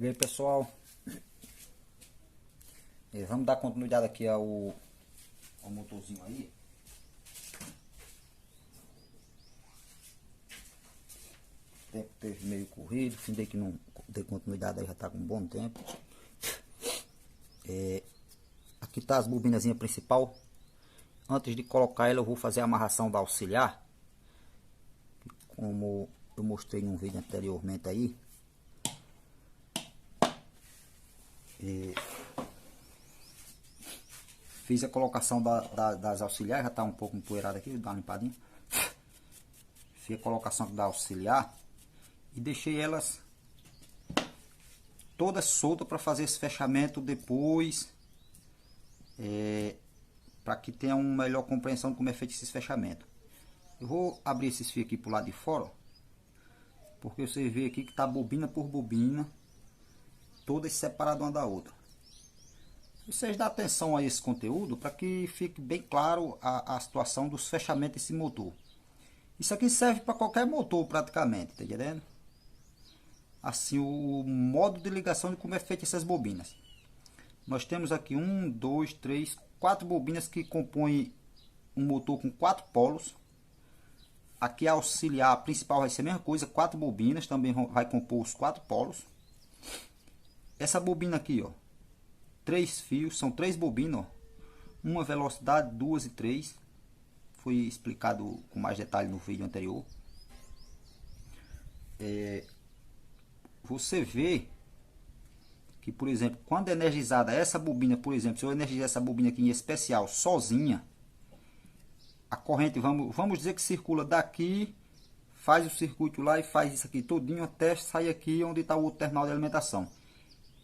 E aí, pessoal, vamos dar continuidade aqui ao motorzinho aí. O tempo teve meio corrido, findei que não dei continuidade aí, já tá com um bom tempo. Aqui tá as bobinazinhas principal. Antes de colocar ela, eu vou fazer a amarração da auxiliar, como eu mostrei num vídeo anteriormente aí. Fiz a colocação das auxiliares, já está um pouco empoeirado aqui, vou dar uma limpadinha. Fiz a colocação da auxiliar e deixei elas todas soltas para fazer esse fechamento depois, para que tenha uma melhor compreensão de como é feito esse fechamento. Eu vou abrir esses fios aqui para o lado de fora, porque você vê aqui que está bobina por bobina, todas separadas uma da outra. Vocês dão atenção a esse conteúdo para que fique bem claro a situação dos fechamentos desse motor. Isso aqui serve para qualquer motor praticamente, tá entendendo? Assim, o modo de ligação de como é feito essas bobinas. Nós temos aqui 1, 2, 3, 4 bobinas que compõem um motor com 4 polos. Aqui a auxiliar principal vai ser a mesma coisa, 4 bobinas, também vai compor os 4 polos. Essa bobina aqui, ó, 3 fios, são 3 bobinas, ó. Uma velocidade, 2 e 3. Foi explicado com mais detalhe no vídeo anterior. Você vê que, por exemplo, quando é energizada essa bobina, por exemplo, se eu energizar essa bobina aqui em especial sozinha, a corrente, vamos dizer que circula daqui, faz o circuito lá e faz isso aqui todinho até sair aqui onde está o outro terminal de alimentação.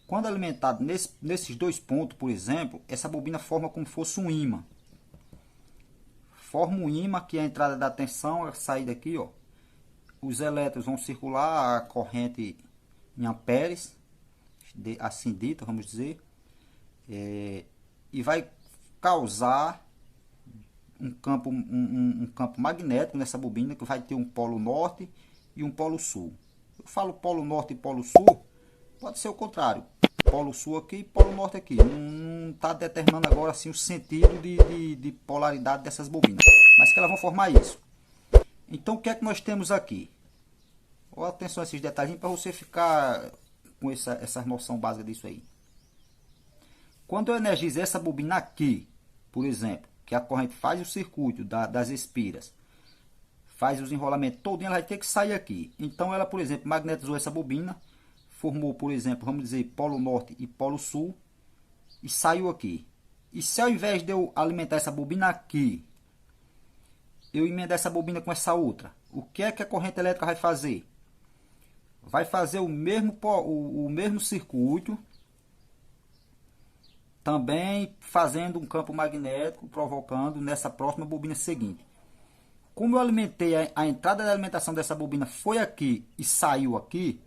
Quando alimentado nesses dois pontos, por exemplo, essa bobina forma como se fosse um ímã. Forma um ímã, que é a entrada da tensão, a saída aqui, ó. Os elétrons vão circular a corrente em amperes, assim dita, vamos dizer. E vai causar um campo magnético nessa bobina, que vai ter um polo norte e um polo sul. Eu falo polo norte e polo sul, pode ser o contrário. Polo sul aqui e polo norte aqui. Não está determinando agora assim o sentido de polaridade dessas bobinas, mas que elas vão formar isso. Então o que é que nós temos aqui? Olha, atenção a esses detalhes para você ficar com essa noção básica disso aí. Quando eu energizo essa bobina aqui, por exemplo, que a corrente faz o circuito das espiras, faz os enrolamentos todo, ela vai ter que sair aqui. Então ela, por exemplo, magnetizou essa bobina, formou, por exemplo, vamos dizer, polo norte e polo sul, e saiu aqui. E se ao invés de eu alimentar essa bobina aqui, eu emendar essa bobina com essa outra, o que é que a corrente elétrica vai fazer? Vai fazer o mesmo circuito, também fazendo um campo magnético, provocando nessa próxima bobina seguinte. Como eu alimentei, a entrada de alimentação dessa bobina foi aqui e saiu aqui,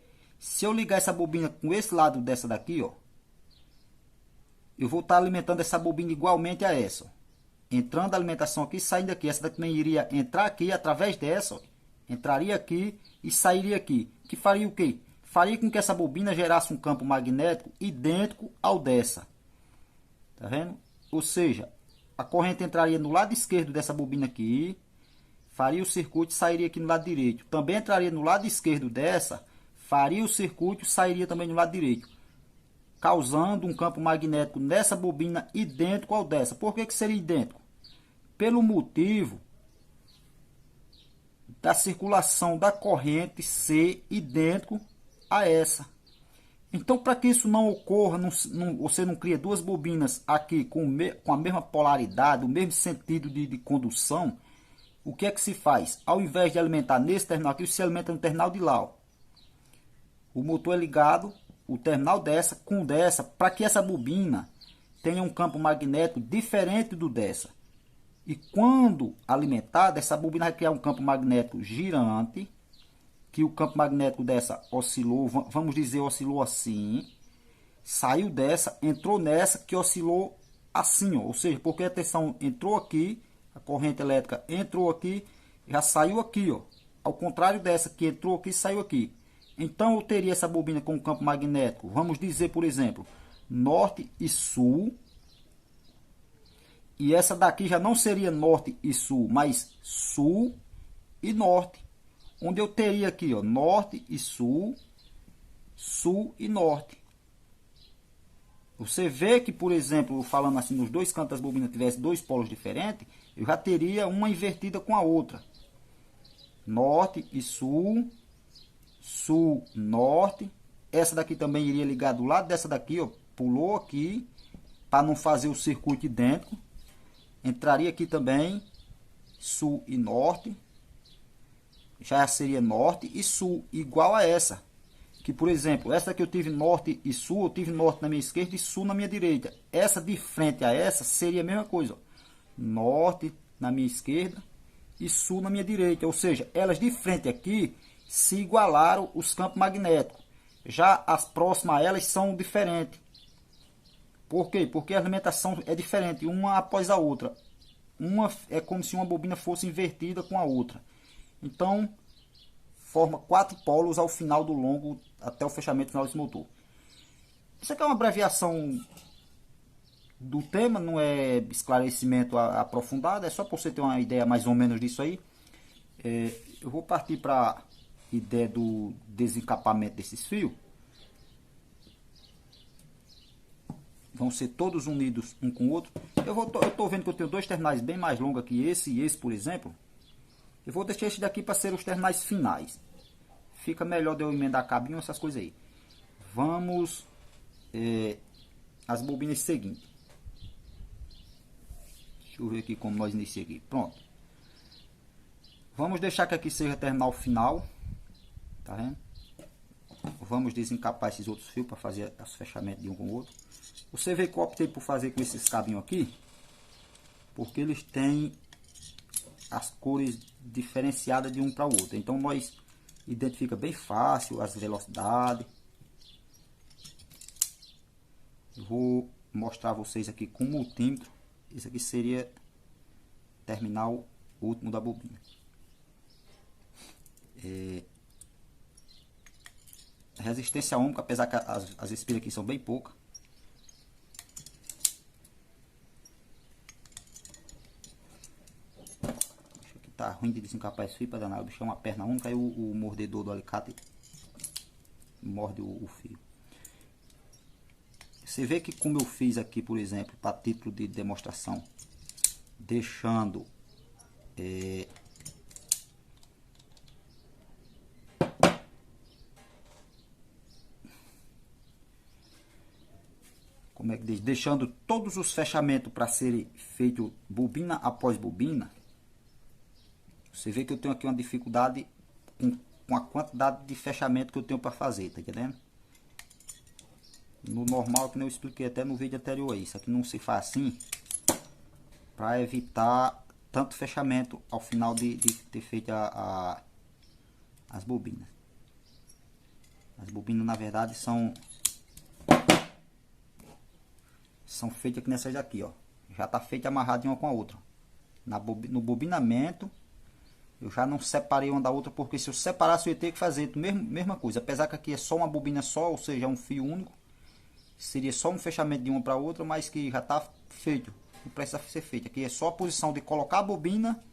se eu ligar essa bobina com esse lado dessa daqui, ó, eu vou estar alimentando essa bobina igualmente a essa, ó. Entrando a alimentação aqui, saindo aqui. Essa daqui também iria entrar aqui através dessa, ó. Entraria aqui e sairia aqui. Que faria o quê? Faria com que essa bobina gerasse um campo magnético idêntico ao dessa. Tá vendo? Ou seja, a corrente entraria no lado esquerdo dessa bobina aqui, faria o circuito e sairia aqui no lado direito. Também entraria no lado esquerdo dessa, faria o circuito e sairia também no lado direito, causando um campo magnético nessa bobina idêntico ao dessa. Por que seria idêntico? Pelo motivo da circulação da corrente ser idêntico a essa. Então, para que isso não ocorra, você não cria duas bobinas aqui com a mesma polaridade, o mesmo sentido de condução, o que é que se faz? Ao invés de alimentar nesse terminal aqui, se alimenta no terminal de lá, ó. O motor é ligado, o terminal dessa com dessa, para que essa bobina tenha um campo magnético diferente do dessa. E quando alimentada, essa bobina vai criar um campo magnético girante, que o campo magnético dessa oscilou, vamos dizer, oscilou assim, saiu dessa, entrou nessa, que oscilou assim, ó. Ou seja, porque a tensão entrou aqui, a corrente elétrica entrou aqui, já saiu aqui, ó. Ao contrário dessa, que entrou aqui e saiu aqui. Então eu teria essa bobina com campo magnético, vamos dizer, por exemplo, norte e sul. E essa daqui já não seria norte e sul, mas sul e norte. Onde eu teria aqui, ó, norte e sul, sul e norte. Você vê que, por exemplo, falando assim, nos dois cantos das bobinas tivesse dois polos diferentes, eu já teria uma invertida com a outra. Norte e sul, sul, norte. Essa daqui também iria ligar do lado dessa daqui, ó, pulou aqui, para não fazer o circuito idêntico. Entraria aqui também, sul e norte. Já seria norte e sul, igual a essa. Que, por exemplo, essa que eu tive norte e sul, eu tive norte na minha esquerda e sul na minha direita. Essa de frente a essa seria a mesma coisa, ó. Norte na minha esquerda e sul na minha direita. Ou seja, elas de frente aqui se igualaram os campos magnéticos. Já as próximas a elas são diferentes. Por quê? Porque a alimentação é diferente, uma após a outra. Uma é como se uma bobina fosse invertida com a outra. Então, forma 4 polos ao final do longo, até o fechamento final desse motor. Isso aqui é uma abreviação do tema, não é esclarecimento aprofundado, é só para você ter uma ideia mais ou menos disso aí. Eu vou partir para a ideia do desencapamento desses fios. Vão ser todos unidos um com o outro. Eu estou vendo que eu tenho dois terminais bem mais longos que esse e esse, por exemplo. Eu vou deixar esse daqui para ser os terminais finais. Fica melhor de eu emendar cabinho, essas coisas aí. Vamos as bobinas seguintes. Deixa eu ver aqui como nós iniciamos aqui. Pronto. Vamos deixar que aqui seja terminal final. Tá vendo? Vamos desencapar esses outros fios para fazer os fechamentos de um com o outro. Você vê que eu optei por fazer com esses cabinhos aqui, porque eles têm as cores diferenciadas de um para o outro. Então nós identifica bem fácil as velocidades. Eu vou mostrar a vocês aqui com o multímetro. Esse aqui seria o terminal último da bobina. Resistência ohmica, apesar que as espiras aqui são bem poucas. Tá ruim de desencapar esse fio para danar. O bicho é uma perna única, aí o mordedor do alicate morde o fio. Você vê que como eu fiz aqui, por exemplo, para título de demonstração, deixando como é que diz? Deixando todos os fechamentos para serem feitos bobina após bobina. Você vê que eu tenho aqui uma dificuldade com a quantidade de fechamento que eu tenho para fazer, tá entendendo? No normal, que eu expliquei até no vídeo anterior aí, isso aqui não se faz assim, para evitar tanto fechamento ao final de ter feito as bobinas. As bobinas, na verdade, são feitas aqui nessas daqui, ó. Já tá feita amarrada uma com a outra. No bobinamento, eu já não separei uma da outra, porque se eu separasse eu ia ter que fazer a mesma coisa. Apesar que aqui é só uma bobina só, ou seja, um fio único. Seria só um fechamento de uma para outra, mas que já está feito. Não precisa ser feito. Aqui é só a posição de colocar a bobina,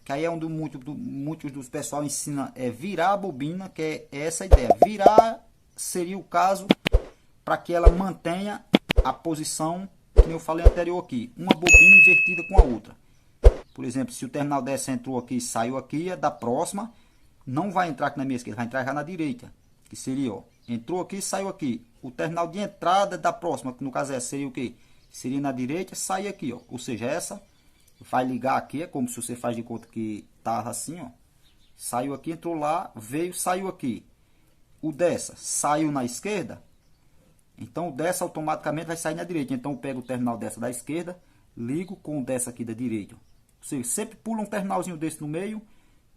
que aí é onde muitos dos pessoal ensina virar a bobina, que é essa a ideia. Virar seria o caso para que ela mantenha a posição que eu falei anterior aqui. Uma bobina invertida com a outra. Por exemplo, se o terminal dessa entrou aqui e saiu aqui, da próxima não vai entrar aqui na minha esquerda, vai entrar já na direita. Que seria, ó, entrou aqui e saiu aqui. O terminal de entrada da próxima, que no caso essa seria o que? Seria na direita, sai aqui, ó. Ou seja, essa vai ligar aqui, é como se você faz de conta que tá assim, ó. Saiu aqui, entrou lá, veio, saiu aqui. O dessa saiu na esquerda, então o dessa automaticamente vai sair na direita. Então eu pego o terminal dessa da esquerda, ligo com o dessa aqui da direita. Ou seja, sempre pula um terminalzinho desse no meio,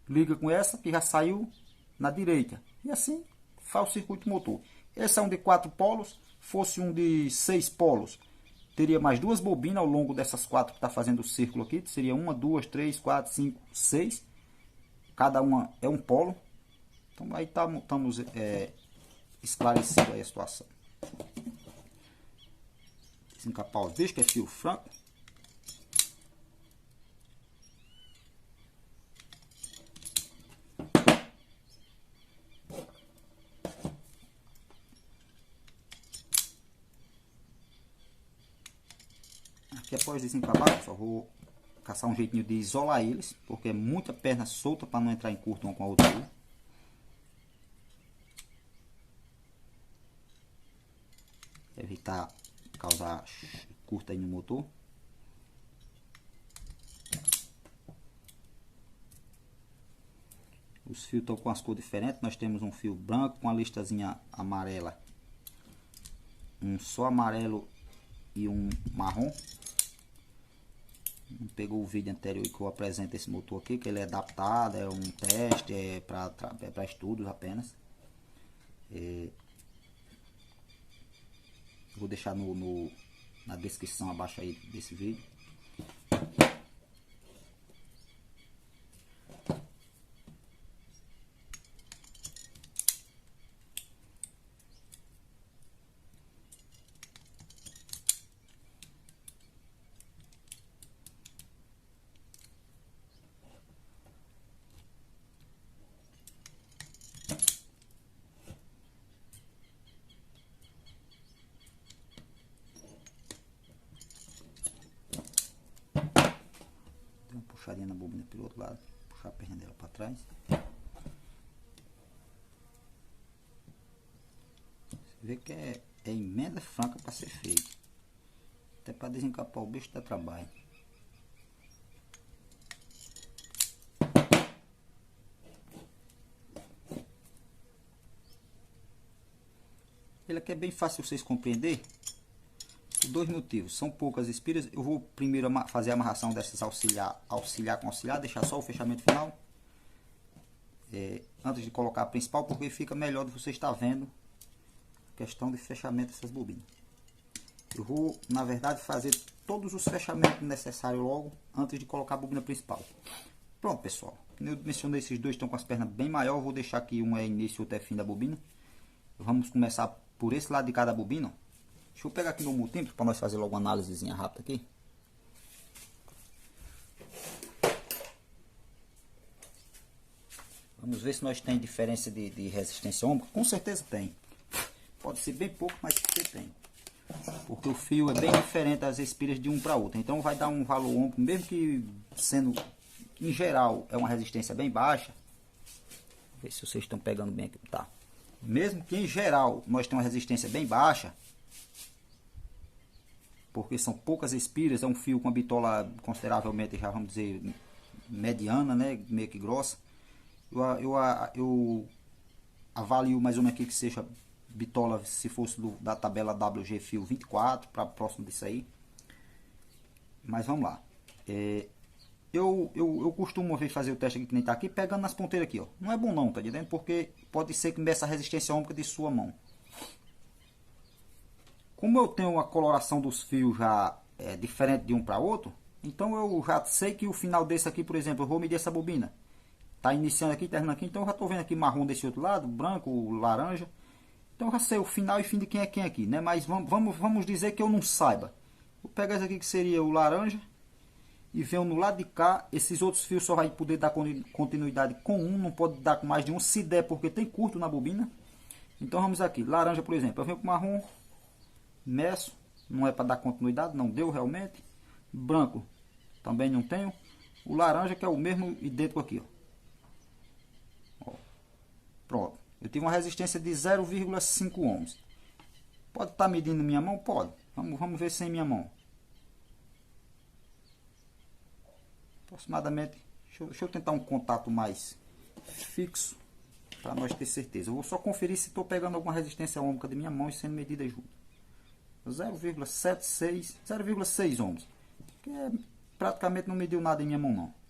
liga com essa que já saiu na direita. E assim faz o circuito motor. Esse é um de 4 polos. Fosse um de 6 polos, teria mais 2 bobinas ao longo dessas 4 que está fazendo o círculo aqui. Seria 1, 2, 3, 4, 5, 6. Cada uma é um polo. Então aí estamos esclarecendo aí a situação. Desencapar os bichos, que é fio franco. Aqui após desencapar, só vou caçar um jeitinho de isolar eles, porque é muita perna solta para não entrar em curto uma com a outra aí. Evitar causar curta aí no motor. Os fios estão com as cores diferentes. Nós temos um fio branco com a listazinha amarela, um só amarelo e um marrom. Não pegou o vídeo anterior que eu apresento esse motor aqui, que ele é adaptado, é um teste, é para estudos apenas. Vou deixar na descrição abaixo aí desse vídeo. Puxadinha na bobina pelo outro lado, puxar a perna dela para trás. Você vê que é emenda franca para ser feito. Até para desencapar o bicho dá trabalho. Ele aqui é bem fácil vocês compreender. Por dois motivos, são poucas espiras. Eu vou primeiro fazer a amarração dessas auxiliar com auxiliar, deixar só o fechamento final antes de colocar a principal, porque fica melhor de você estar vendo a questão de fechamento dessas bobinas. Eu vou, na verdade, fazer todos os fechamentos necessários logo antes de colocar a bobina principal. Pronto, pessoal. Como eu mencionei, esses dois estão com as pernas bem maiores. Eu vou deixar aqui um é início e outro é fim da bobina. Vamos começar por esse lado de cada bobina. Deixa eu pegar aqui meu multímetro para nós fazer logo uma análisezinha rápida aqui. Vamos ver se nós tem diferença de resistência ômbica. Com certeza tem. Pode ser bem pouco, mas tem. Porque o fio é bem diferente das espiras de um para outro. Então vai dar um valor ômbico, mesmo que sendo, em geral, é uma resistência bem baixa. Vou ver se vocês estão pegando bem aqui. Tá. Mesmo que em geral nós temos uma resistência bem baixa, porque são poucas espiras, é um fio com a bitola consideravelmente, já vamos dizer, mediana, né, meio que grossa. Eu avalio mais ou menos aqui que seja bitola, se fosse da tabela WG fio 24, para próximo disso aí. Mas vamos lá. Eu costumo uma vez fazer o teste aqui, que nem tá aqui, pegando nas ponteiras aqui, ó. Não é bom não, tá entendendo? Porque pode ser que meça a resistência ômbica de sua mão. Como eu tenho a coloração dos fios já diferente de um para outro, então eu já sei que o final desse aqui, por exemplo, eu vou medir essa bobina. Tá iniciando aqui, terminando aqui, então eu já tô vendo aqui marrom desse outro lado, branco, laranja. Então eu já sei o final e fim de quem é quem aqui, né? Mas vamos dizer que eu não saiba. Vou pegar esse aqui que seria o laranja e venho no lado de cá. Esses outros fios só vai poder dar continuidade com um, não pode dar com mais de um, se der, porque tem curto na bobina. Então vamos aqui, laranja por exemplo, eu venho com marrom, meço, não é para dar continuidade, não deu realmente. Branco também não tenho. O laranja que é o mesmo idêntico aqui, ó. Pronto, eu tive uma resistência de 0,5 ohms. Pode estar medindo minha mão? Pode. Vamos ver sem minha mão. Aproximadamente, deixa eu tentar um contato mais fixo para nós ter certeza. Eu vou só conferir se estou pegando alguma resistência ômbica de minha mão e sendo medida junto. 0,76, 0,6 ohms, que praticamente não mediu nada em minha mão não.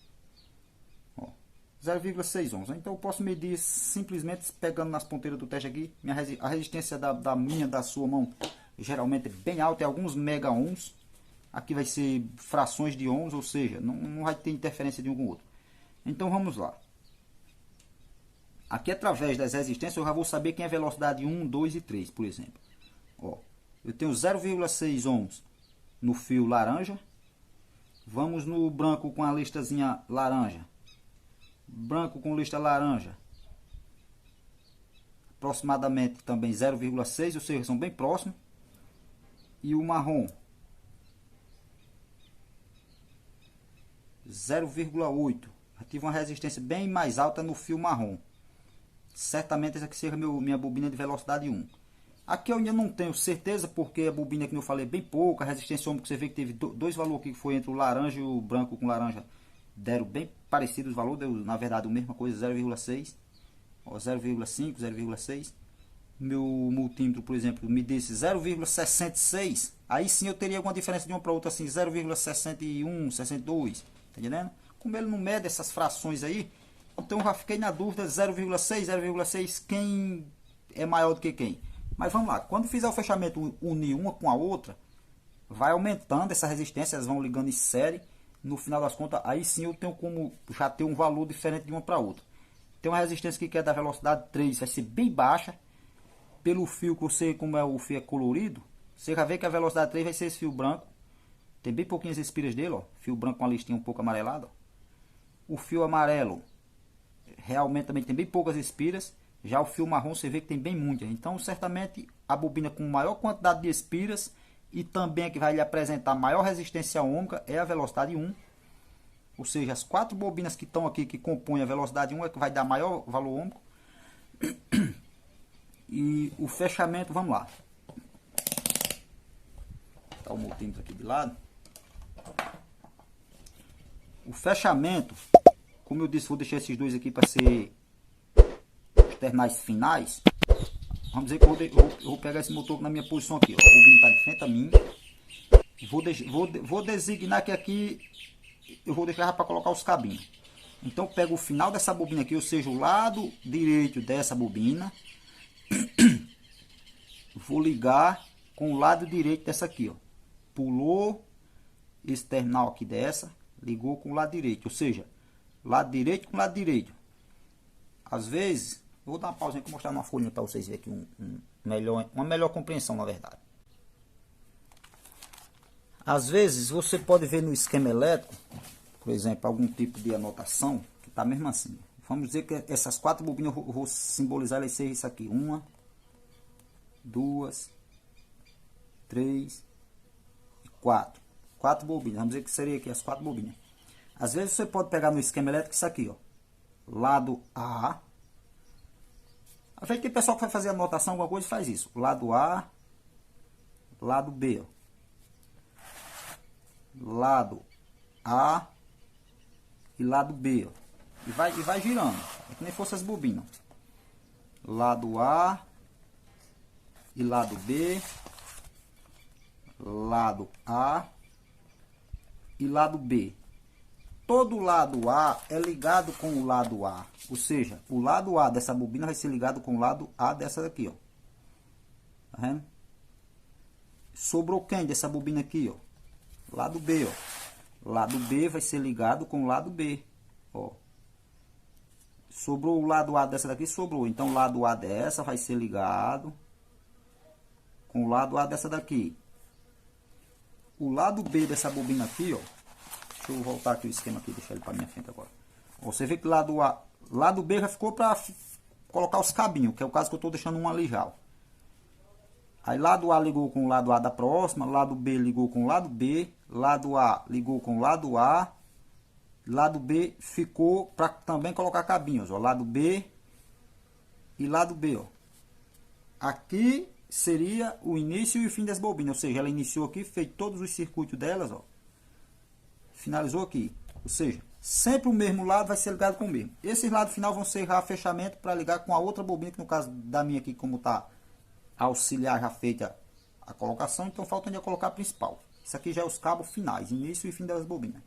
0,6 ohms, então eu posso medir simplesmente pegando nas ponteiras do teste aqui. A resistência da sua mão geralmente é bem alta, é alguns mega ohms. Aqui vai ser frações de ohms, ou seja, não vai ter interferência de um com o outro. Então vamos lá. Aqui, através das resistências, eu já vou saber quem é velocidade 1, 2 e 3, por exemplo. Ó, eu tenho 0,6 ohms no fio laranja. Vamos no branco com a listazinha laranja. Branco com lista laranja. Aproximadamente também 0,6, ou seja, são bem próximos. E o marrom 0,8. Eu tive uma resistência bem mais alta no fio marrom. Certamente essa aqui seja minha bobina de velocidade 1. Aqui eu ainda não tenho certeza, porque a bobina, que eu falei, bem pouca. A resistência ômica, você vê que teve dois valores aqui, que foi entre o laranja e o branco com laranja. Deram bem parecidos os valores, deu na verdade a mesma coisa, 0,6, 0,5, 0,6. Meu multímetro, por exemplo, me disse 0,66. Aí sim eu teria alguma diferença de uma para outra, assim, 0,61, 62. Tá entendendo? Como ele não mede essas frações aí, então já fiquei na dúvida, 0,6, 0,6, quem é maior do que quem. Mas vamos lá, quando fizer o fechamento, unir uma com a outra, vai aumentando essa resistência, elas vão ligando em série. No final das contas, aí sim eu tenho como já ter um valor diferente de uma para outra. Tem uma resistência que é da velocidade 3, vai ser bem baixa. Pelo fio que você, como é o fio é colorido, você já vê que a velocidade 3 vai ser esse fio branco. Tem bem pouquinhas espiras dele, ó. Fio branco com a listinha um pouco amarelada. O fio amarelo realmente também tem bem poucas espiras. Já o fio marrom você vê que tem bem muitas. Então certamente a bobina com maior quantidade de espiras e também a que vai lhe apresentar maior resistência ômica é a velocidade 1. Ou seja, as 4 bobinas que estão aqui, que compõem a velocidade 1, é que vai dar maior valor ômico. E o fechamento, vamos lá. Tá o multímetro aqui de lado. O fechamento, como eu disse, vou deixar esses dois aqui para ser os terminais finais. Vamos dizer que eu vou pegar esse motor na minha posição aqui, ó. A bobina está de frente a mim. Vou designar que aqui eu vou deixar para colocar os cabinhos. Então eu pego o final dessa bobina aqui, ou seja, o lado direito dessa bobina. Vou ligar com o lado direito dessa aqui, ó. Pulou esse terminal aqui dessa, ligou com o lado direito, ou seja, lado direito com lado direito. Às vezes, vou dar uma pausa aqui para mostrar uma folhinha para vocês verem aqui uma melhor compreensão, na verdade. Às vezes você pode ver no esquema elétrico, por exemplo, algum tipo de anotação que está mesmo assim. Vamos dizer que essas 4 bobinas eu vou simbolizar elas ser isso aqui. 1, 2, 3 e 4. 4 bobinas. Vamos dizer que seria aqui as 4 bobinas. Às vezes você pode pegar no esquema elétrico isso aqui, ó. Lado A. Às vezes tem pessoal que vai fazer anotação, alguma coisa, e faz isso. Lado A, lado B, ó. Lado A e lado B, ó. E vai girando. É que nem fosse as bobinas. Lado A e lado B. Lado A e lado B. Todo lado A é ligado com o lado A. Ou seja, o lado A dessa bobina vai ser ligado com o lado A dessa daqui, ó. Tá vendo? Sobrou quem dessa bobina aqui, ó? Lado B, ó. Lado B vai ser ligado com o lado B, ó. Sobrou o lado A dessa daqui, sobrou. Então o lado A dessa vai ser ligado com o lado A dessa daqui. O lado B dessa bobina aqui, ó. Deixa eu voltar aqui o esquema aqui, deixar ele para minha frente agora. Ó, você vê que lado A, lado B já ficou para colocar os cabinhos, que é o caso que eu estou deixando um ali já, ó. Aí lado A ligou com o lado A da próxima, lado B ligou com o lado B, lado A ligou com o lado A, lado B ficou para também colocar cabinhos, ó, lado B e lado B, ó. Aqui seria o início e o fim das bobinas, ou seja, ela iniciou aqui, fez todos os circuitos delas, ó. Finalizou aqui, ou seja, sempre o mesmo lado vai ser ligado com o mesmo. Esses lados final vão ser já fechamento para ligar com a outra bobina, que no caso da minha aqui, como tá auxiliar já feita a colocação, então falta ainda colocar a principal. Isso aqui já é os cabos finais, início e fim das bobinas.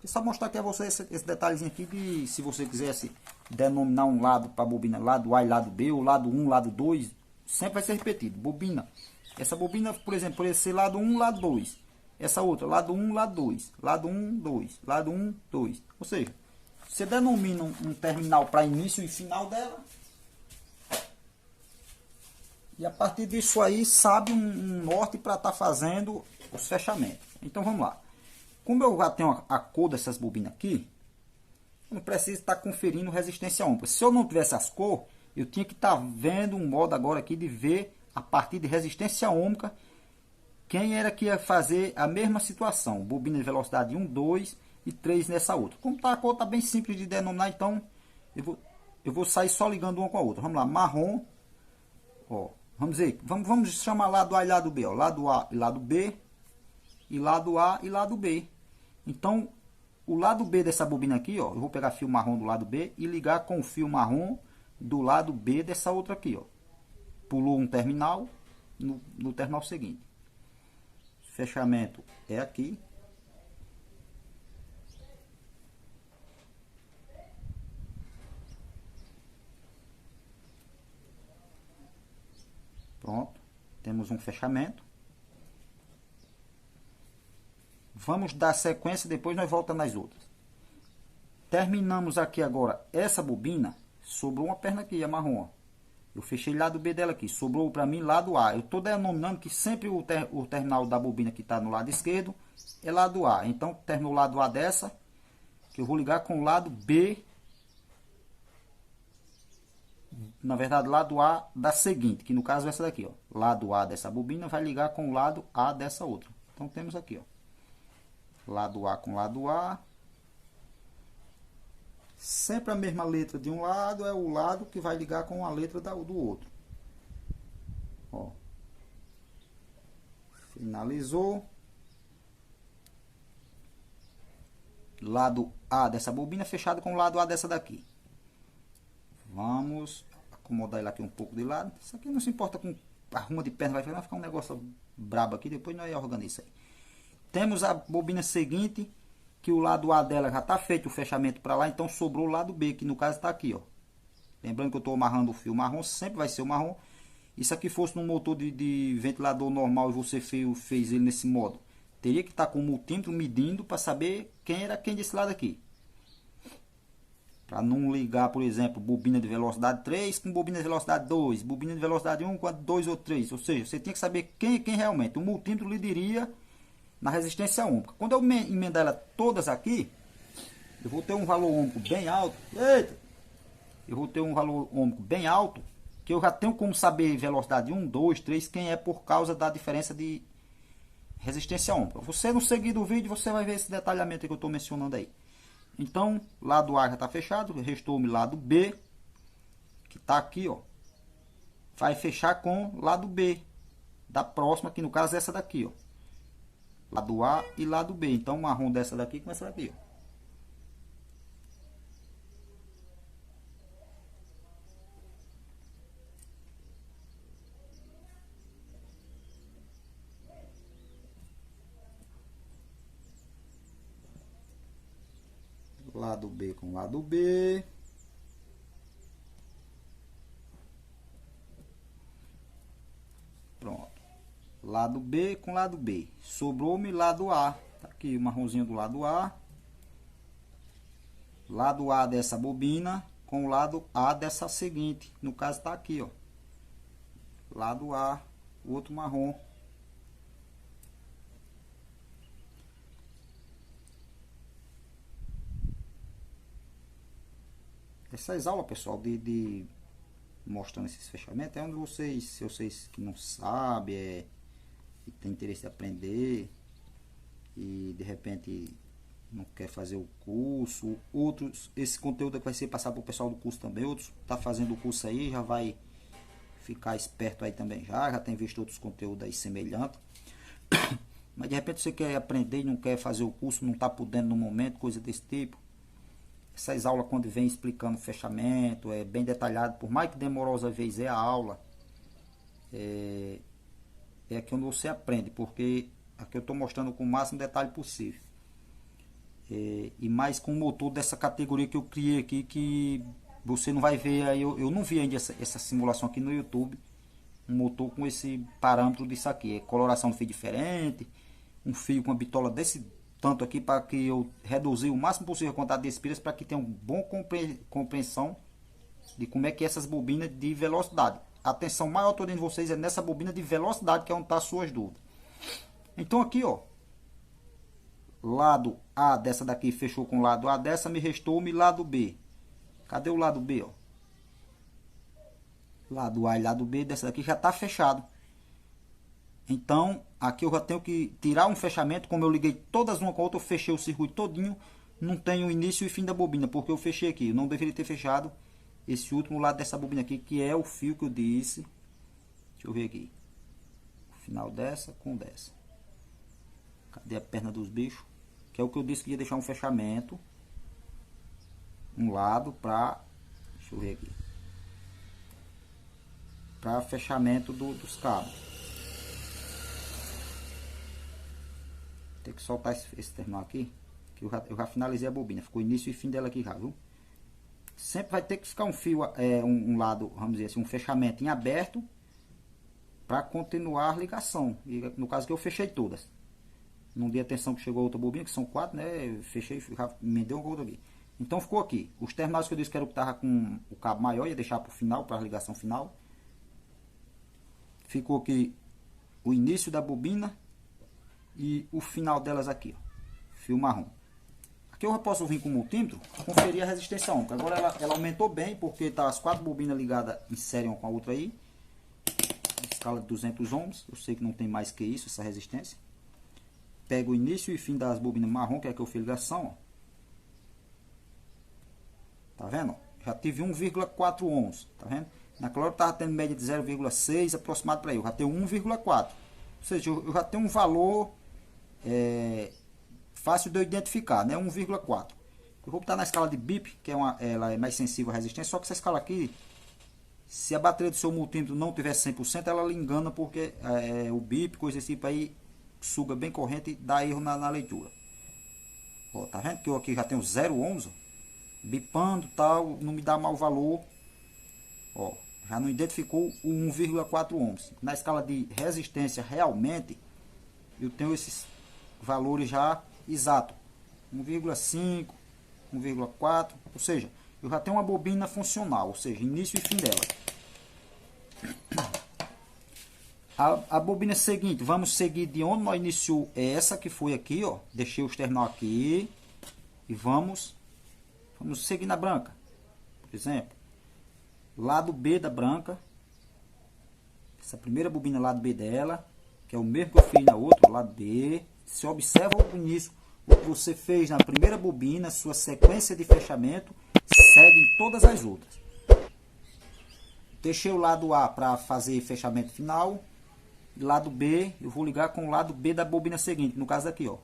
Vou só mostrar aqui a você esse detalhezinho aqui de, se você quisesse denominar um lado para a bobina, lado A e lado B, ou lado 1, lado 2, sempre vai ser repetido. Bobina, essa bobina, por exemplo, por esse lado 1, lado 2. Essa outra, lado 1, lado 2. Lado 1, 2. Lado 1, 2. Ou seja, Você denomina um terminal para início e final dela. E a partir disso aí, sabe um norte para estar fazendo os fechamentos. Então vamos lá. Como eu já tenho a cor dessas bobinas aqui, eu não preciso estar conferindo resistência ômega. Se eu não tivesse as cores, eu tinha que estar vendo um modo agora aqui de ver a partir de resistência ômega quem era que ia fazer a mesma situação. Bobina de velocidade 1, 2 e 3 nessa outra. Como tá, a cor está bem simples de denominar, então eu vou sair só ligando uma com a outra. Vamos lá, marrom. Ó, vamos dizer, vamos chamar lado A e lado B. Ó, lado A e lado B. E lado A e lado B. Então, o lado B dessa bobina aqui, ó, eu vou pegar fio marrom do lado B e ligar com o fio marrom do lado B dessa outra aqui, ó. Pulou um terminal no terminal seguinte. Fechamento é aqui. Pronto, temos um fechamento. Vamos dar sequência, depois nós voltamos nas outras. Terminamos aqui agora essa bobina, sobrou uma perna aqui, a marrom, ó. Eu fechei lado B dela aqui, sobrou para mim lado A. Eu estou denominando que sempre o terminal da bobina que está no lado esquerdo é lado A. Então, terminou o lado A dessa, que eu vou ligar com o lado B. Na verdade, lado A da seguinte, que no caso é essa daqui, ó. Lado A dessa bobina vai ligar com o lado A dessa outra. Então, temos aqui, ó. Lado A com lado A. Sempre a mesma letra de um lado é o lado que vai ligar com a letra do outro. Ó. Finalizou. Lado A dessa bobina fechado com o lado A dessa daqui. Vamos acomodar ele aqui um pouco de lado. Isso aqui não se importa com a ruma de perna, vai ficar um negócio brabo aqui, depois nós organizamos isso aí. Temos a bobina seguinte, que o lado A dela já está feito o fechamento para lá, então sobrou o lado B, que no caso está aqui, ó. Lembrando que eu estou amarrando o fio marrom, sempre vai ser o marrom. E se aqui fosse num motor de ventilador normal e você fez ele nesse modo, teria que estar com o multímetro medindo para saber quem era quem desse lado aqui. Para não ligar, por exemplo, bobina de velocidade 3 com bobina de velocidade 2, bobina de velocidade 1 com 2 ou 3. Ou seja, você tinha que saber quem realmente. O multímetro lhe diria na resistência ômega. Quando eu emendar ela todas aqui, eu vou ter um valor ômico bem alto. Eita! Eu vou ter um valor ômico bem alto, que eu já tenho como saber velocidade 1, 2, 3, quem é por causa da diferença de resistência ômica. Você no seguir do vídeo, você vai ver esse detalhamento que eu estou mencionando aí. Então, lado A já está fechado, restou-me lado B, que está aqui, ó. Vai fechar com lado B da próxima, que no caso é essa daqui, ó. Lado A e lado B. Então, o marrom dessa daqui com essa daqui, ó. Lado B com lado B. Pronto. Lado B com lado B. Sobrou-me lado A. Tá aqui o marronzinho do lado A. Lado A dessa bobina com o lado A dessa seguinte. No caso tá aqui, ó. Lado A, o outro marrom. Essas aulas, pessoal, de mostrando esses fechamentos, é onde vocês, se vocês que não sabem, que tem interesse em aprender e de repente não quer fazer o curso, outros, esse conteúdo que vai ser passado para o pessoal do curso também, outros tá fazendo o curso aí, já vai ficar esperto aí também, já tem visto outros conteúdos aí semelhantes. Mas de repente você quer aprender e não quer fazer o curso, não tá podendo no momento, coisa desse tipo. Essas aulas, quando vem explicando o fechamento, é bem detalhado, por mais que demorosa vez é a aula, é aqui onde você aprende, porque aqui eu estou mostrando com o máximo detalhe possível. E mais com o motor dessa categoria que eu criei aqui, que você não vai ver, aí eu não vi ainda essa simulação aqui no YouTube, um motor com esse parâmetro disso aqui, é coloração de fio diferente, um fio com uma bitola desse tanto aqui para que eu reduzir o máximo possível a quantidade de espiras para que tenha uma boa compreensão de como é que é essas bobinas de velocidade. A atenção maior toda de vocês é nessa bobina de velocidade, que é onde está as suas dúvidas. Então aqui, ó, lado A dessa daqui fechou com o lado A dessa, me restou-me lado B. Cadê o lado B, ó? Lado A e lado B dessa daqui já está fechado. Então, aqui eu já tenho que tirar um fechamento. Como eu liguei todas uma com a outra, eu fechei o circuito todinho. Não tem o início e fim da bobina, porque eu fechei aqui. Eu não deveria ter fechado esse último lado dessa bobina aqui, que é o fio que eu disse. Deixa eu ver aqui. O final dessa com dessa. Cadê a perna dos bichos? Que é o que eu disse que ia deixar um fechamento. Um lado para... Deixa eu ver aqui. Para fechamento dos cabos. Tem que soltar esse terminal aqui, que eu já finalizei a bobina. Ficou início e fim dela aqui já, viu? Sempre vai ter que ficar um fio, um lado, vamos dizer assim, um fechamento em aberto para continuar a ligação. E no caso que eu fechei todas. Não dei atenção que chegou outra bobina, que são 4, né? Eu fechei, já emendei uma outra aqui. Então ficou aqui. Os terminais que eu disse que era o que estava com o cabo maior, ia deixar para o final, para a ligação final. Ficou aqui o início da bobina e o final delas aqui, ó, fio marrom. Aqui eu já posso vir com o multímetro, conferir a resistência ohmica. Agora ela aumentou bem, porque tá as 4 bobinas ligadas em série uma com a outra aí. Escala de 200 ohms, eu sei que não tem mais que isso, essa resistência. Pego o início e fim das bobinas marrom, que é que eu fiz ligação, ó. Tá vendo? Já tive 1,4 ohms, tá vendo? Naquela hora eu estava tendo média de 0,6 aproximado para aí. Eu já tenho 1,4. Ou seja, eu já tenho um valor fácil de eu identificar, né? 1,4. Eu vou botar na escala de BIP, que ela é mais sensível à resistência. Só que essa escala aqui, se a bateria do seu multímetro não tiver 100%, ela lhe engana, porque o BIP, coisa desse tipo aí, suga bem corrente e dá erro na leitura. Ó, tá vendo que eu aqui já tenho 0,11? Bipando tal, não me dá mau valor. Ó, já não identificou o 1,4 ohms. Na escala de resistência, realmente, eu tenho esses valores já exatos. 1,5, 1,4, ou seja, eu já tenho uma bobina funcional, ou seja, início e fim dela. A bobina seguinte, vamos seguir de onde nós iniciou essa, que foi aqui, ó. Deixei os terminal aqui. E vamos seguir na branca. Por exemplo, lado B da branca. Essa primeira bobina, lado B dela, que é o mesmo que eu fiz na outra, lado B. Você observa o início, o que você fez na primeira bobina, sua sequência de fechamento, segue em todas as outras. Deixei o lado A para fazer fechamento final. Lado B, eu vou ligar com o lado B da bobina seguinte, no caso aqui, ó,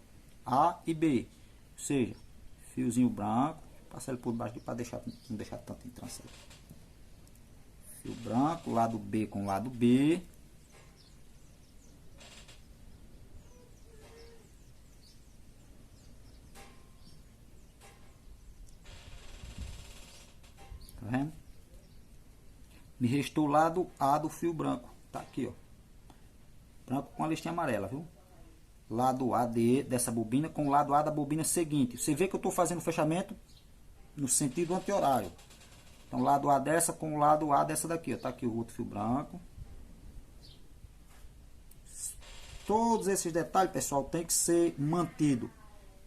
A e B. Ou seja, fiozinho branco, passar ele por baixo aqui para não deixar tanto entrância. Fio branco, lado B com lado B. Tá vendo? Me restou o lado A do fio branco. Tá aqui, ó. Branco com a listinha amarela, viu? Lado A dessa bobina com o lado A da bobina seguinte. Você vê que eu estou fazendo o fechamento no sentido anti-horário. Então, lado A dessa com o lado A dessa daqui, ó. Tá aqui o outro fio branco. Todos esses detalhes, pessoal, tem que ser mantido.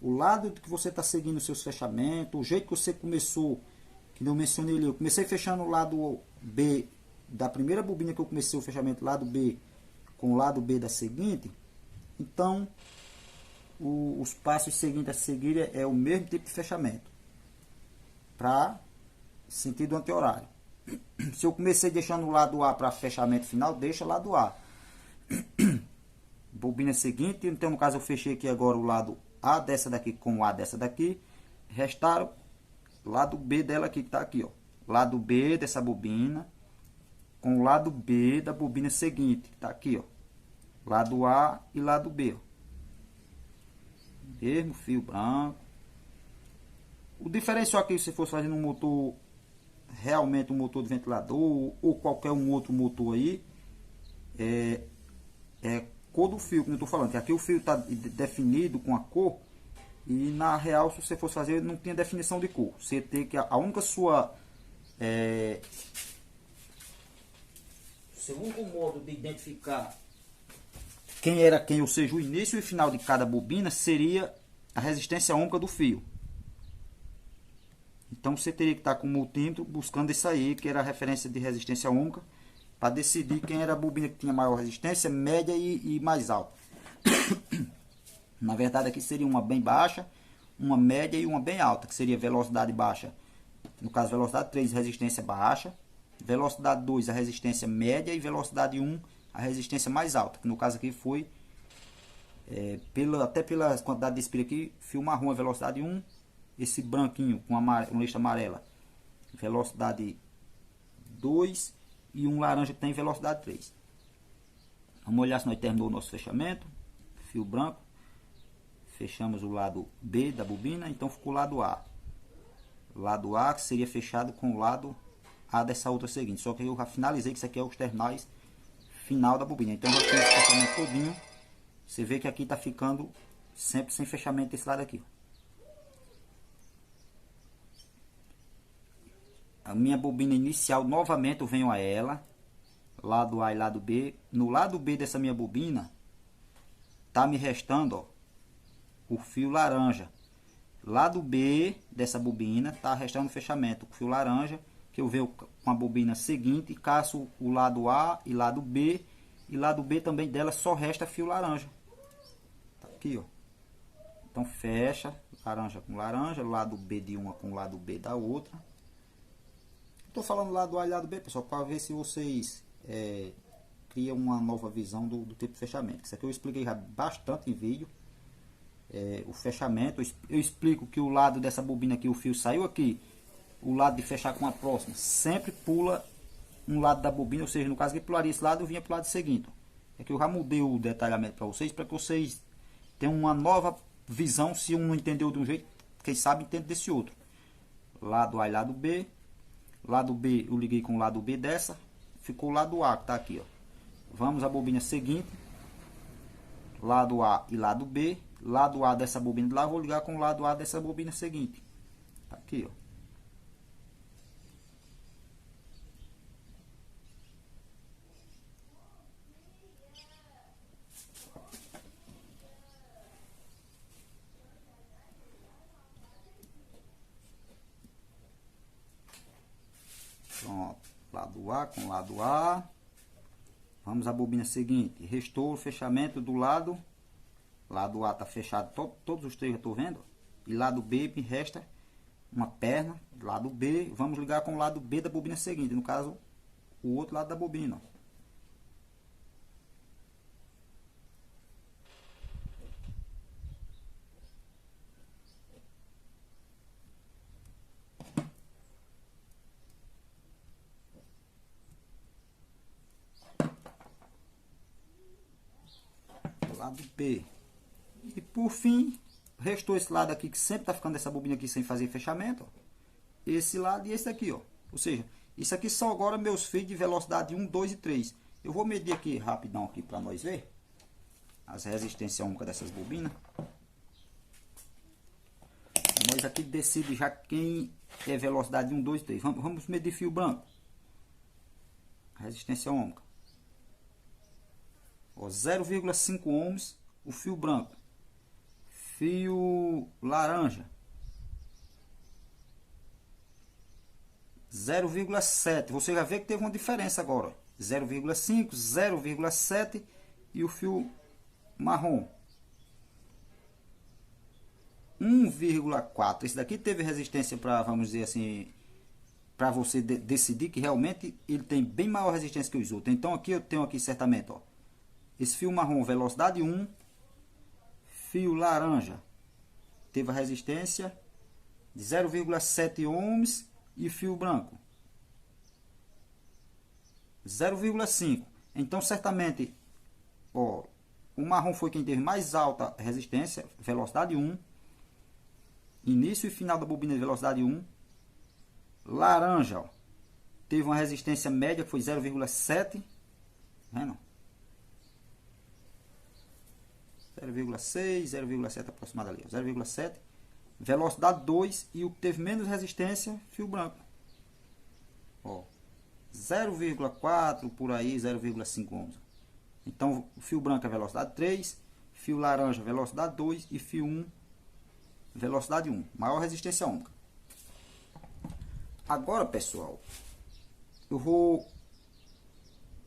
O lado que você está seguindo os seus fechamentos, o jeito que você começou, que eu mencionei ali, eu comecei fechando o lado B da primeira bobina que eu comecei o fechamento, lado B com o lado B da seguinte. Então, os passos seguintes a seguir é o mesmo tipo de fechamento, para sentido anti-horário. Se eu comecei deixando o lado A para fechamento final, deixa lado A. Bobina seguinte, então no caso eu fechei aqui agora o lado A dessa daqui com o A dessa daqui. Restaram lado B dela aqui, que está aqui, ó. Lado B dessa bobina com o lado B da bobina seguinte, que está aqui, ó. Lado A e lado B, ó. Mesmo fio branco. O diferencial aqui, se fosse fazendo um motor, realmente um motor de ventilador ou qualquer um outro motor aí, é cor do fio, como eu estou falando. Que aqui o fio está definido com a cor, E na real, se você fosse fazer, não tinha definição de cor. Você tem que a única sua seu único modo de identificar quem era quem, ou seja, o início e o final de cada bobina, seria a resistência ohmica do fio. Então você teria que estar com o multímetro buscando isso aí, que era a referência de resistência ohmica, para decidir quem era a bobina que tinha maior resistência, média e mais alta. Na verdade aqui seria uma bem baixa, uma média e uma bem alta, que seria velocidade baixa, no caso velocidade 3, resistência baixa, velocidade 2, a resistência média, e velocidade 1, a resistência mais alta, que no caso aqui foi, até pela quantidade de espelho aqui, fio marrom a velocidade 1, esse branquinho com lista amarela, velocidade 2, e um laranja que tem velocidade 3. Vamos olhar se nós terminou o nosso fechamento. Fio branco, fechamos o lado B da bobina, então ficou o lado A. Lado A que seria fechado com o lado A dessa outra seguinte, só que eu já finalizei que isso aqui é os terminais final da bobina. Então eu já fiz o fechamento todinho. Você vê que aqui está ficando sempre sem fechamento desse lado aqui. A minha bobina inicial, novamente eu venho a ela, lado A e lado B. No lado B dessa minha bobina, tá me restando, ó, o fio laranja. Lado B dessa bobina tá restando o fechamento, o fio laranja, que eu venho com a bobina seguinte e caço o lado A e lado B, e lado B também dela só resta fio laranja. Tá aqui, ó. Então fecha laranja com laranja, lado B de uma com lado B da outra. Estou falando lado A e lado B, pessoal, para ver se vocês criam uma nova visão do tipo de fechamento. Isso aqui eu expliquei já bastante em vídeo. O fechamento, eu explico que o lado dessa bobina aqui, o fio saiu aqui, o lado de fechar com a próxima, sempre pula um lado da bobina, ou seja, no caso que pularia esse lado, eu vinha para o lado seguinte. Aqui eu já mudei o detalhamento para que vocês tenham uma nova visão. Se um não entendeu de um jeito, quem sabe entende desse outro. Lado A e lado B. Lado B eu liguei com o lado B dessa, ficou o lado A que está aqui, ó. Vamos à bobina seguinte, lado A e lado B. Lado A dessa bobina de lá, vou ligar com o lado A dessa bobina seguinte. Tá aqui, ó. Pronto, lado A com lado A. Vamos à bobina seguinte. Restou o fechamento do lado. Lado A está fechado, todos os três eu estou vendo. E lado B me resta uma perna. Lado B, vamos ligar com o lado B da bobina seguinte. No caso, o outro lado da bobina. Lado B. E por fim, restou esse lado aqui que sempre está ficando essa bobina aqui sem fazer fechamento. Ó. Esse lado e esse aqui, ó. Ou seja, isso aqui são agora meus fios de velocidade 1, 2 e 3. Eu vou medir aqui rapidão aqui para nós ver as resistências ohmicas dessas bobinas. Nós aqui decidimos já quem é velocidade 1, 2 e 3. Vamos medir fio branco. Resistência ohmica. 0,5 ohms o fio branco. Fio laranja 0,7. Você já vê que teve uma diferença agora. 0,5, 0,7 e o fio marrom 1,4. Esse daqui teve resistência para, vamos dizer assim, para você decidir que realmente ele tem bem maior resistência que os outros. Então aqui eu tenho aqui certamente, ó, esse fio marrom velocidade 1, fio laranja teve a resistência de 0,7 ohms e fio branco 0,5. Então certamente, ó, o marrom foi quem teve mais alta resistência, velocidade 1, início e final da bobina de velocidade 1. Laranja, ó, teve uma resistência média que foi 0,7, vendo? 0,6, 0,7 aproximado ali, 0,7. Velocidade 2 e o que teve menos resistência, fio branco. Ó, 0,4 por aí, 0,5 ohms. Então, o fio branco é velocidade 3, fio laranja velocidade 2 e fio 1 velocidade 1. Maior resistência ohmica. Agora, pessoal, eu vou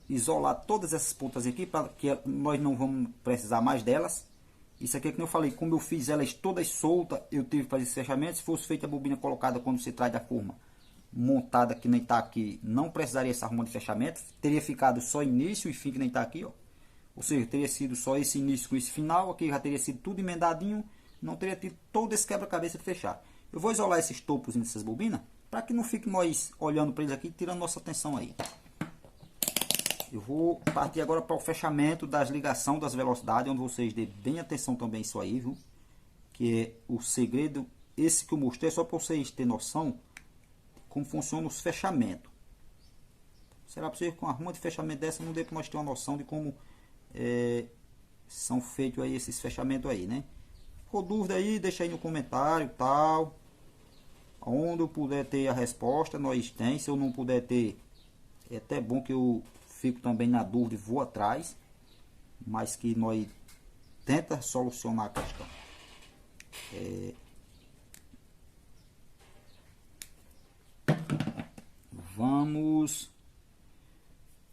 isolar todas essas pontas aqui para que nós não vamos precisar mais delas. Isso aqui, como eu falei, como eu fiz elas todas soltas, eu tive que fazer esse fechamento. Se fosse feita a bobina colocada quando você traz da forma montada, que nem está aqui, não precisaria essa arma de fechamento. Teria ficado só início e fim, que nem está aqui, ó. Ou seja, teria sido só esse início com esse final. Aqui já teria sido tudo emendadinho. Não teria tido todo esse quebra-cabeça de fechar. Eu vou isolar esses topos dessas bobinas, para que não fique nós olhando para eles aqui, tirando nossa atenção aí. Eu vou partir agora para o fechamento das ligações das velocidades, onde vocês dêem bem atenção também isso aí, viu? Que é o segredo, esse que eu mostrei, só para vocês terem noção de como funciona os fechamentos. Será possível que com uma arma de fechamento dessa não dê para nós ter uma noção de como são feitos aí esses fechamentos aí, né? Ficou dúvida aí, deixa aí no comentário, tal. Onde eu puder ter a resposta, nós tem. Se eu não puder ter, é até bom que eu fico também na dúvida e vou atrás, mas que nós tenta solucionar a questão. Vamos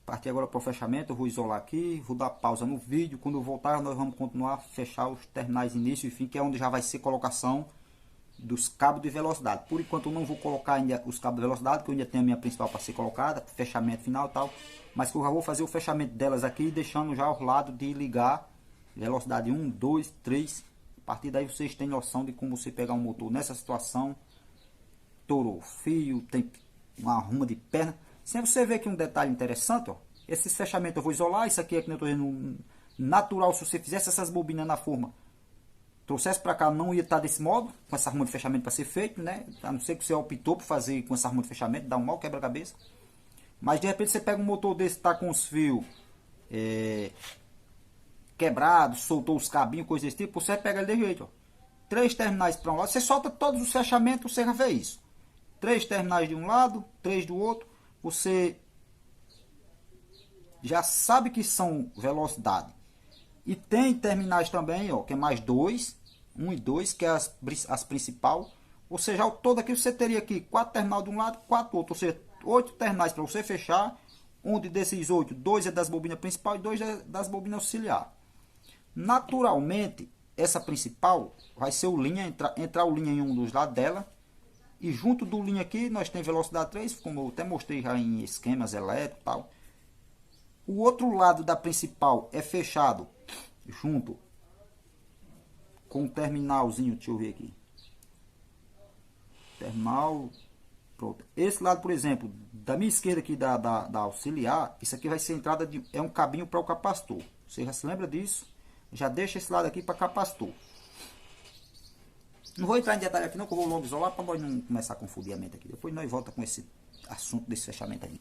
partir agora para o fechamento. Eu vou isolar aqui, vou dar pausa no vídeo. Quando eu voltar, nós vamos continuar a fechar os terminais início e fim, que é onde já vai ser colocação dos cabos de velocidade. Por enquanto eu não vou colocar ainda os cabos de velocidade, que eu ainda tenho a minha principal para ser colocada, fechamento final e tal, mas que eu já vou fazer o fechamento delas aqui, deixando já ao lado de ligar velocidade 1, 2, 3. A partir daí vocês têm noção de como você pegar um motor nessa situação. Torou fio, tem uma arruma de perna. Sempre você vê aqui um detalhe interessante, ó. Esses fechamentos eu vou isolar. Isso aqui é que eu estou dizendo, natural. Se você fizesse essas bobinas na forma, trouxesse para cá, não ia estar desse modo, com essa arma de fechamento para ser feito, né? A não ser que você optou por fazer com essa arma de fechamento, dá um mau quebra-cabeça. Mas de repente você pega um motor desse, tá com os fios quebrados, soltou os cabinhos, coisa desse tipo, você pega ele de jeito, ó. 3 terminais para um lado, você solta todos os fechamentos, você já vê isso. 3 terminais de um lado, 3 do outro, você já sabe que são velocidade. E tem terminais também, ó, que é mais 2, 1 e 2, que é as principais. Ou seja, ao todo aqui você teria aqui 4 terminais de um lado, 4 do outro. Ou seja, 8 terminais para você fechar. Onde desses 8, 2 é das bobinas principais e 2 é das bobinas auxiliares. Naturalmente, essa principal vai ser o linha, entrar o linha em um dos lados dela. E junto do linha aqui, nós temos velocidade 3, como eu até mostrei já em esquemas elétricos e tal. O outro lado da principal é fechado junto com o terminalzinho, deixa eu ver aqui. Terminal, pronto. Esse lado, por exemplo, da minha esquerda aqui da auxiliar, isso aqui vai ser entrada de, é um cabinho para o capacitor. Você já se lembra disso? Já deixa esse lado aqui para capacitor. Não vou entrar em detalhe aqui não, que eu vou logo isolar para nós não começar a confundir a mente aqui. Depois nós volta com esse assunto desse fechamento aí.